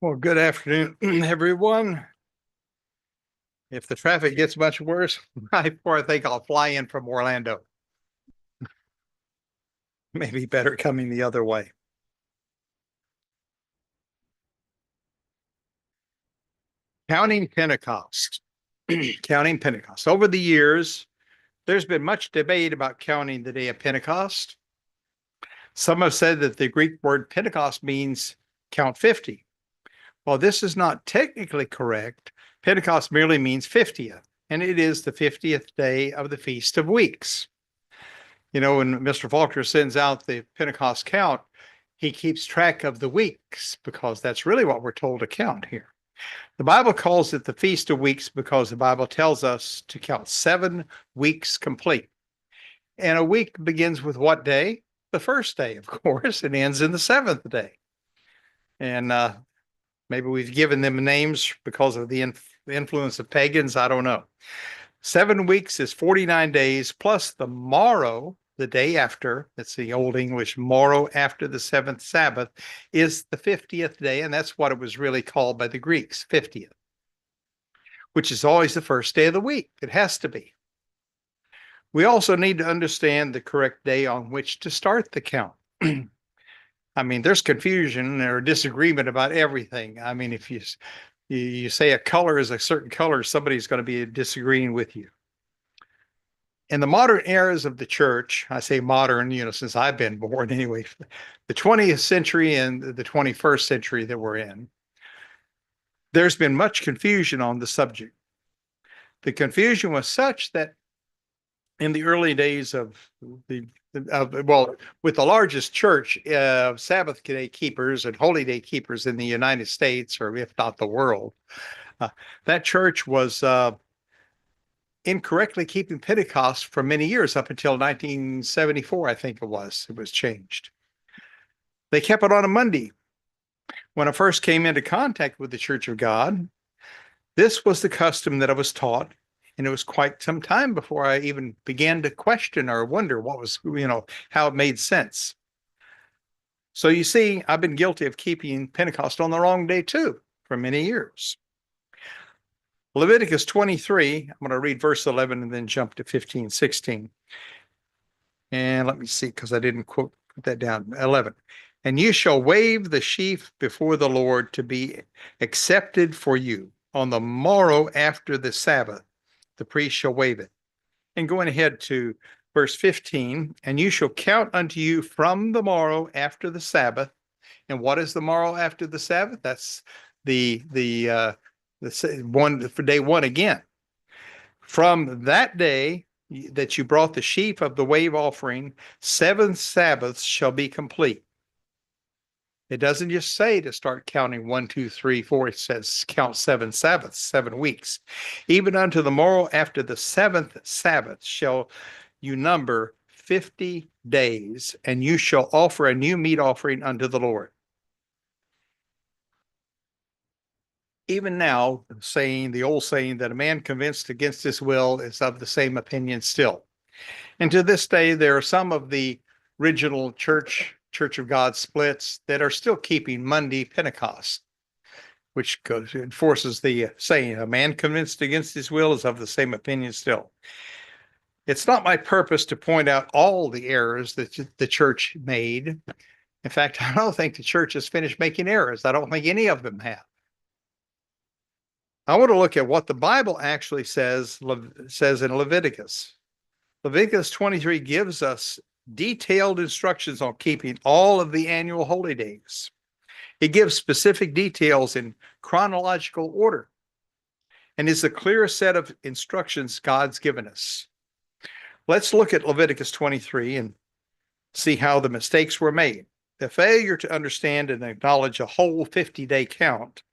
Well, good afternoon, everyone. If the traffic gets much worse, I think I'll fly in from Orlando. Maybe better coming the other way. Counting Pentecost. Counting Pentecost. Over the years, there's been much debate about counting the day of Pentecost. Some have said that the Greek word Pentecost means count 50. While this is not technically correct, Pentecost merely means 50th, and it is the 50th day of the Feast of Weeks. You know, when Mr. Faulkner sends out the Pentecost count, he keeps track of the weeks because that's really what we're told to count here. The Bible calls it the Feast of Weeks because the Bible tells us to count 7 weeks complete. And a week begins with what day? The first day, of course, and ends in the 7th day. And maybe we've given them names because of the influence of pagans. I don't know. 7 weeks is 49 days plus the morrow, the day after. That's the Old English morrow after the 7th Sabbath is the 50th day. And that's what it was really called by the Greeks, 50th, which is always the first day of the week. It has to be. We also need to understand the correct day on which to start the count. I mean, there's confusion or disagreement about everything. I mean, if you say a color is a certain color, somebody's going to be disagreeing with you. In the modern eras of the church, I say modern, since I've been born anyway, the 20th century and the 21st century that we're in, there's been much confusion on the subject. The confusion was such that in the early days with the largest church of Sabbath day keepers and holy day keepers in the United States, or if not the world, that church was incorrectly keeping Pentecost for many years, up until 1974, I think it was changed. They kept it on a Monday. When I first came into contact with the Church of God, this was the custom that I was taught. And it was quite some time before I even began to question or wonder what was, how it made sense. So you see, I've been guilty of keeping Pentecost on the wrong day too for many years. Leviticus 23, I'm going to read verse 11 and then jump to 15, 16. And let me see, because I didn't put that down. 11. And you shall wave the sheaf before the Lord to be accepted for you on the morrow after the Sabbath. The priest shall wave it. And going ahead to verse 15, and you shall count unto you from the morrow after the Sabbath. And what is the morrow after the Sabbath? That's the one for day one again. From that day that you brought the sheaf of the wave offering, 7 Sabbaths shall be complete. It doesn't just say to start counting 1, 2, 3, 4. It says count 7 Sabbaths, 7 weeks. Even unto the morrow after the 7th Sabbath shall you number 50 days, and you shall offer a new meat offering unto the Lord. Even now, the old saying that a man convinced against his will is of the same opinion still. And to this day, there are some of the original Church of God splits that are still keeping Monday Pentecost, which enforces the saying, a man convinced against his will is of the same opinion still. It's not my purpose to point out all the errors that the church made. In fact, I don't think the church has finished making errors. I don't think any of them have. I want to look at what the Bible actually says in Leviticus. Leviticus 23 gives us detailed instructions on keeping all of the annual holy days. It gives specific details in chronological order and is the clearest set of instructions God's given us. Let's look at Leviticus 23 and see how the mistakes were made. The failure to understand and acknowledge a whole 50-day count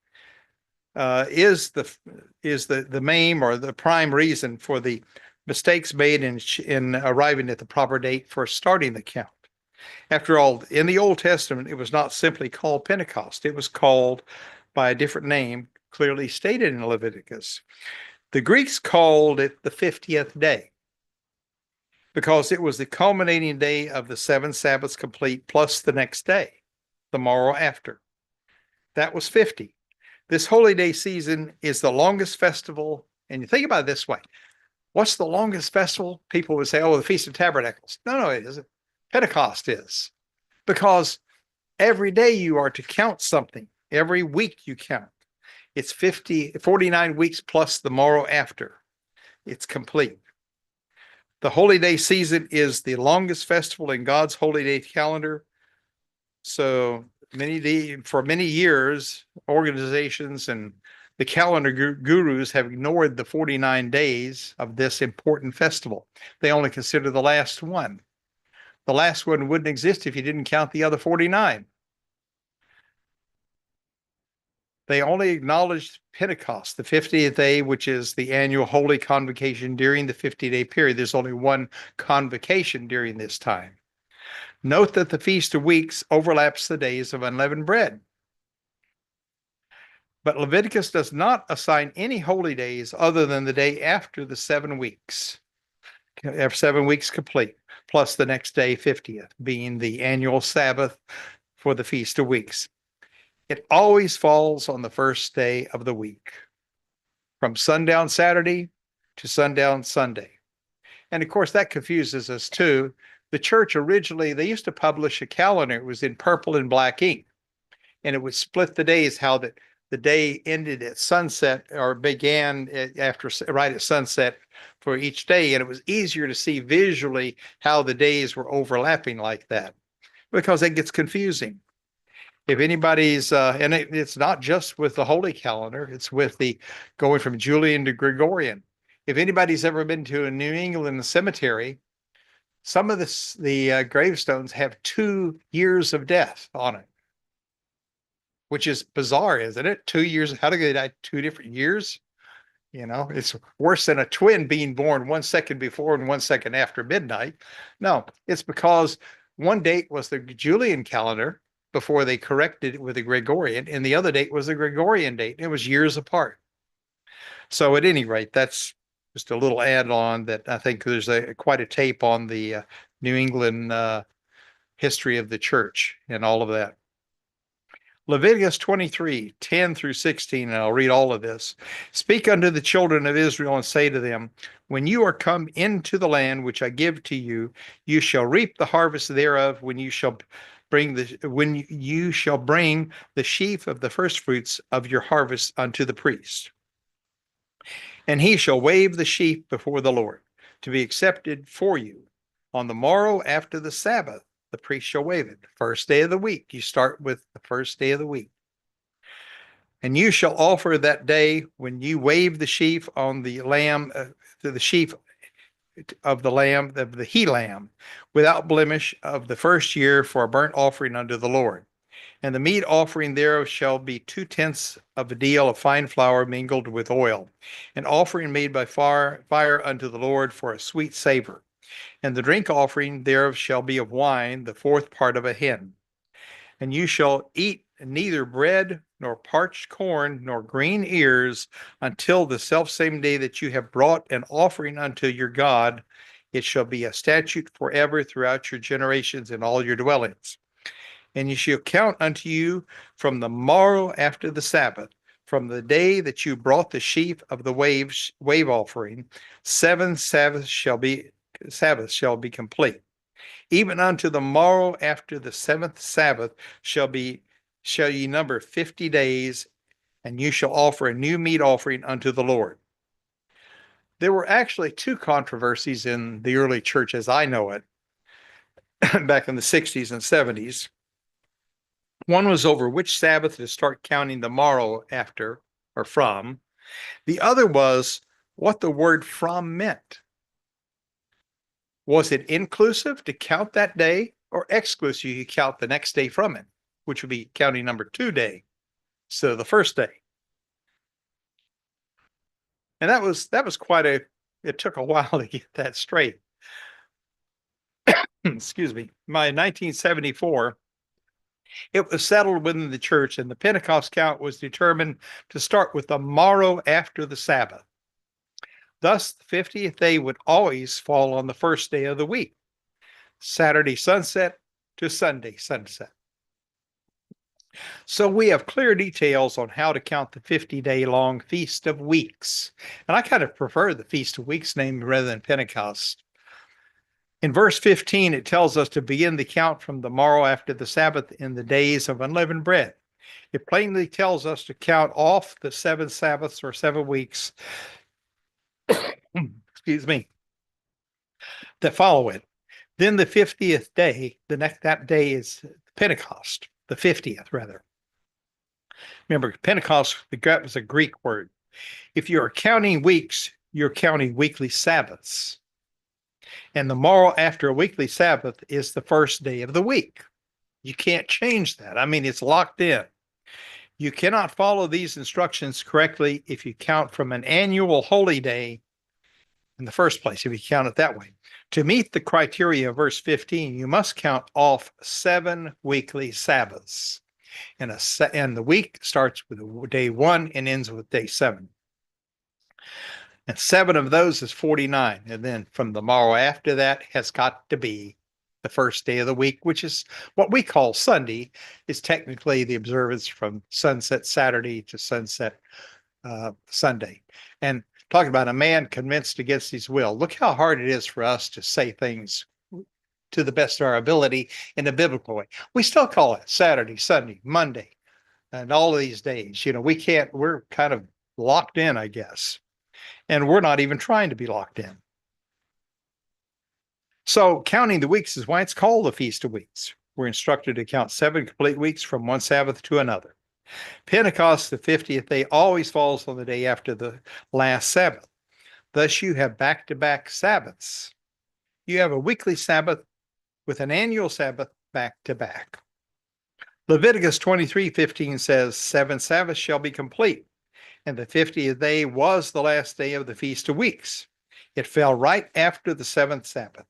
is the main or the prime reason for the mistakes made in arriving at the proper date for starting the count. After all, in the Old Testament, it was not simply called Pentecost. It was called by a different name, clearly stated in Leviticus. The Greeks called it the 50th day because it was the culminating day of the 7 Sabbaths complete plus the next day, the morrow after. That was 50. This holy day season is the longest festival. And you think about it this way. What's the longest festival? People would say, oh, the Feast of Tabernacles. No, it isn't. Pentecost is. Because every day you are to count something. Every week you count. It's 49 weeks plus the morrow after. It's complete. The holy day season is the longest festival in God's holy day calendar. So for many years, organizations and the calendar gurus have ignored the 49 days of this important festival. They only consider the last one. The last one wouldn't exist if you didn't count the other 49. They only acknowledged Pentecost, the 50th day, which is the annual holy convocation during the 50-day period. There's only one convocation during this time. Note that the Feast of Weeks overlaps the days of unleavened bread. But Leviticus does not assign any holy days other than the day after the 7 weeks. 7 weeks complete, plus the next day, 50th, being the annual Sabbath for the Feast of Weeks. It always falls on the first day of the week, from sundown Saturday to sundown Sunday. And of course, that confuses us too. The church originally, they used to publish a calendar. It was in purple and black ink, and it would split the days, how the day ended at sunset or began right at sunset for each day. And it was easier to see visually how the days were overlapping like that, because it gets confusing. If anybody's, and it's not just with the holy calendar, it's with the going from Julian to Gregorian. If anybody's ever been to a New England cemetery, some of the gravestones have 2 years of death on it, which is bizarre, isn't it? 2 years. How do they die 2 different years? You know, it's worse than a twin being born 1 second before and 1 second after midnight. No, it's because one date was the Julian calendar before they corrected it with the Gregorian, and the other date was the Gregorian date. It was years apart. So at any rate, that's just a little add-on that I think there's quite a tape on the New England history of the church and all of that. Leviticus 23, 10 through 16, and I'll read all of this. Speak unto the children of Israel and say to them, when you are come into the land which I give to you, you shall reap the harvest thereof when you shall bring the sheaf of the firstfruits of your harvest unto the priest. And he shall wave the sheaf before the Lord to be accepted for you. On the morrow after the Sabbath, the priest shall wave it. First day of the week. You start with the first day of the week. And you shall offer that day when you wave the sheaf on the lamb, the sheaf of the lamb, of the he lamb, without blemish of the first year for a burnt offering unto the Lord. And the meat offering thereof shall be 2/10 of a deal of fine flour mingled with oil, an offering made by fire unto the Lord for a sweet savor. And the drink offering thereof shall be of wine, the 4th part of a hin. And you shall eat neither bread, nor parched corn, nor green ears, until the selfsame day that you have brought an offering unto your God. It shall be a statute forever throughout your generations in all your dwellings. And you shall count unto you from the morrow after the Sabbath, from the day that you brought the sheaf of the wave offering, 7 Sabbaths shall be complete. Even unto the morrow after the 7th Sabbath shall ye number 50 days, and you shall offer a new meat offering unto the Lord. There were actually 2 controversies in the early church as I know it, back in the 60s and 70s. One was over which Sabbath to start counting the morrow after or from. The other was what the word from meant. Was it inclusive to count that day, or exclusive you count the next day from it, which would be counting number 2 day, so the first day? And that was it took a while to get that straight. Excuse me. By 1974, it was settled within the church, and the Pentecost count was determined to start with the morrow after the Sabbath. Thus, the 50th day would always fall on the first day of the week, Saturday sunset to Sunday sunset. So we have clear details on how to count the 50-day long Feast of Weeks. And I kind of prefer the Feast of Weeks name rather than Pentecost. In verse 15, it tells us to begin the count from the morrow after the Sabbath in the days of unleavened bread. It plainly tells us to count off the 7 Sabbaths or 7 weeks, excuse me, that follow it. Then the 50th day, that day is Pentecost, the 50th rather. Remember, Pentecost, that was a Greek word. If you're counting weeks, you're counting weekly Sabbaths. And the morrow after a weekly Sabbath is the first day of the week. You can't change that. I mean, it's locked in. You cannot follow these instructions correctly if you count from an annual holy day in the first place, if you count it that way. To meet the criteria of verse 15, you must count off 7 weekly Sabbaths. And the week starts with day 1 and ends with day 7. And 7 of those is 49. And then from the morrow after that has got to be the first day of the week, which is what we call Sunday, is technically the observance from sunset Saturday to sunset Sunday. And talking about a man convinced against his will. Look how hard it is for us to say things to the best of our ability in a biblical way. We still call it Saturday, Sunday, Monday, and all of these days. You know, we're kind of locked in, I guess. And we're not even trying to be locked in. So counting the weeks is why it's called the Feast of Weeks. We're instructed to count 7 complete weeks from one Sabbath to another. Pentecost, the 50th day, always falls on the day after the last Sabbath. Thus, you have back-to-back Sabbaths. You have a weekly Sabbath with an annual Sabbath back-to-back. Leviticus 23:15 says, 7 Sabbaths shall be complete, and the 50th day was the last day of the Feast of Weeks. It fell right after the 7th Sabbath.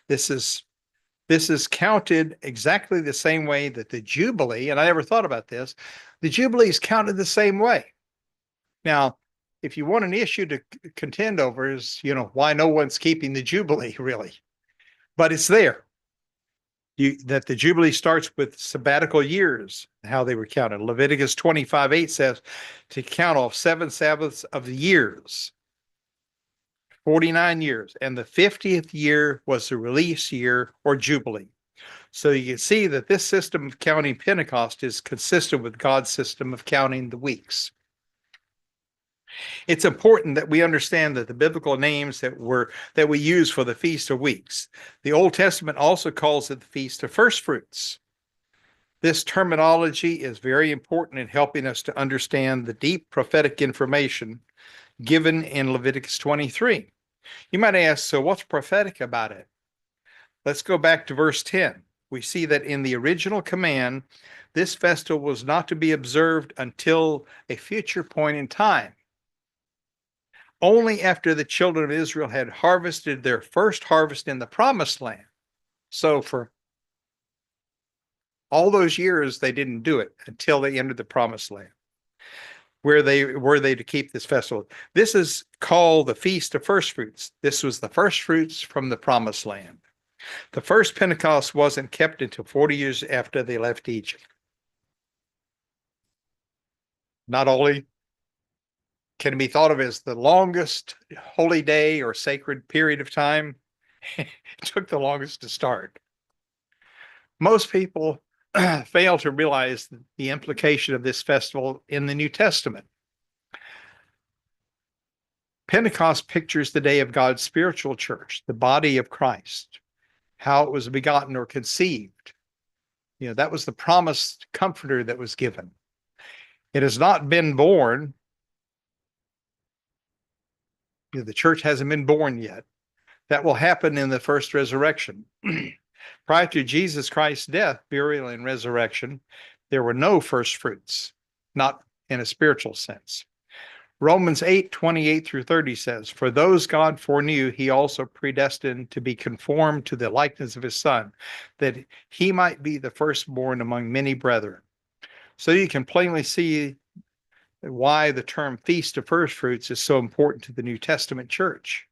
This is counted exactly the same way that the Jubilee, and I never thought about this, the Jubilee is counted the same way. Now, if you want an issue to contend over is, why no one's keeping the Jubilee, really. But it's there. That the Jubilee starts with sabbatical years, how they were counted. Leviticus 25:8 says to count off 7 Sabbaths of the years, 49 years. And the 50th year was the release year or Jubilee. So you can see that this system of counting Pentecost is consistent with God's system of counting the weeks. It's important that we understand that the biblical names that we use for the Feast of Weeks. The Old Testament also calls it the Feast of First Fruits. This terminology is very important in helping us to understand the deep prophetic information given in Leviticus 23. You might ask, so what's prophetic about it? Let's go back to verse 10. We see that in the original command, this festival was not to be observed until a future point in time. Only after the children of Israel had harvested their first harvest in the promised land. So for all those years, they didn't do it until they entered the promised land, where were they to keep this festival. This is called the Feast of First Fruits. This was the first fruits from the promised land. The first Pentecost wasn't kept until 40 years after they left Egypt. Not only can it be thought of as the longest holy day or sacred period of time, it took the longest to start. Most people fail to realize the implication of this festival in the New Testament. Pentecost pictures the day of God's spiritual church, the body of Christ, how it was begotten or conceived. That was the promised comforter that was given. It has not been born. The church hasn't been born yet. That will happen in the first resurrection. Prior to Jesus Christ's death, burial, and resurrection, there were no first fruits, not in a spiritual sense. Romans 8:28-30 says, for those God foreknew, he also predestined to be conformed to the likeness of his Son, that he might be the firstborn among many brethren. So you can plainly see why the term Feast of First Fruits is so important to the New Testament church.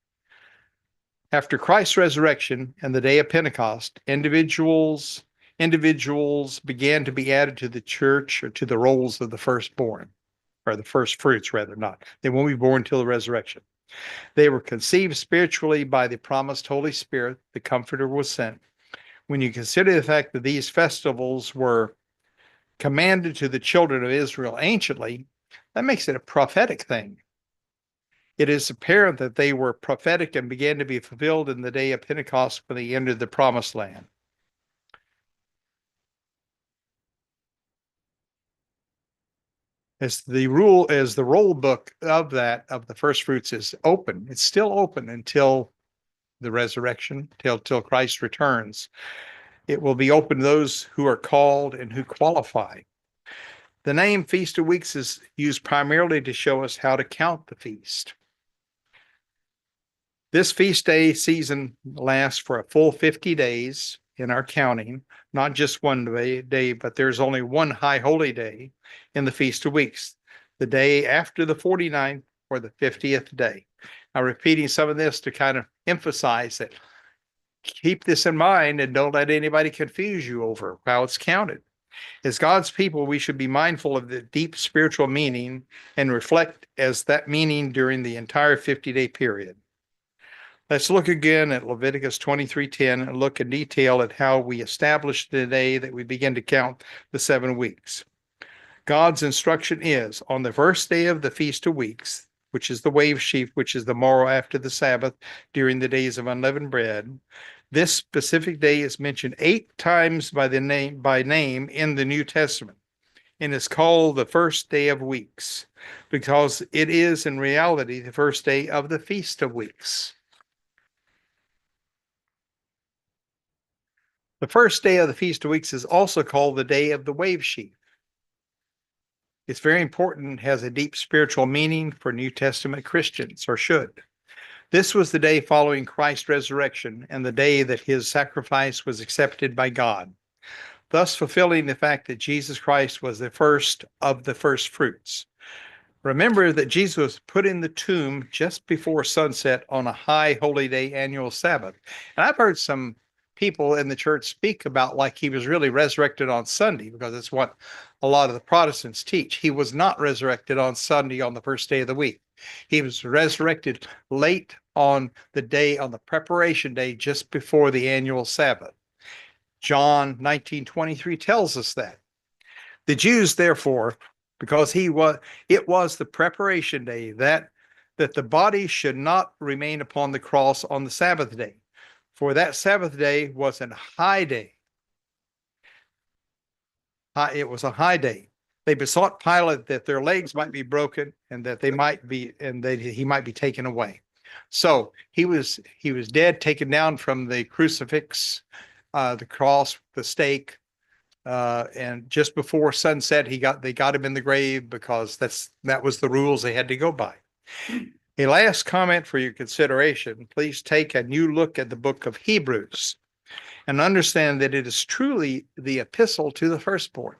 After Christ's resurrection and the day of Pentecost, individuals individuals began to be added to the church or to the rolls of the firstborn, or the first fruits, rather, not. They won't be born till the resurrection. They were conceived spiritually by the promised Holy Spirit. The Comforter was sent. When you consider the fact that these festivals were commanded to the children of Israel anciently, that makes it a prophetic thing. It is apparent that they were prophetic and began to be fulfilled in the day of Pentecost when they entered the promised land. As the roll book of the first fruits is open, it's still open until the resurrection, till Christ returns. It will be open to those who are called and who qualify. The name Feast of Weeks is used primarily to show us how to count the feast. This feast day season lasts for a full 50 days in our counting, not just one day, but there's only one high holy day in the Feast of Weeks, the day after the 49th or the 50th day. I'm repeating some of this to kind of emphasize that keep this in mind and don't let anybody confuse you over how it's counted. As God's people, we should be mindful of the deep spiritual meaning and reflect as that meaning during the entire 50-day period. Let's look again at Leviticus 23:10 and look in detail at how we establish the day that we begin to count the 7 weeks. God's instruction is on the first day of the Feast of Weeks, which is the wave sheaf, which is the morrow after the Sabbath during the days of unleavened bread. This specific day is mentioned 8 times by name in the New Testament and is called the first day of weeks because it is in reality the first day of the Feast of Weeks. The first day of the Feast of Weeks is also called the day of the wave sheaf. It's very important and has a deep spiritual meaning for New Testament Christians, or should. This was the day following Christ's resurrection and the day that his sacrifice was accepted by God, thus fulfilling the fact that Jesus Christ was the first of the first fruits. Remember that Jesus was put in the tomb just before sunset on a high holy day annual Sabbath. And I've heard some people in the church speak about like he was really resurrected on Sunday, because it's what a lot of the Protestants teach. He was not resurrected on Sunday on the first day of the week. He was resurrected late on the preparation day just before the annual Sabbath. John 19:23 tells us that. The Jews, therefore, because it was the preparation day, that the body should not remain upon the cross on the Sabbath day. For that Sabbath day was a high day. It was a high day. They besought Pilate that their legs might be broken and that he might be taken away. So he was dead, taken down from the crucifix, the cross, the stake, and just before sunset, they got him in the grave because that was the rules they had to go by. A last comment for your consideration. Please take a new look at the book of Hebrews and understand that it is truly the epistle to the firstborn.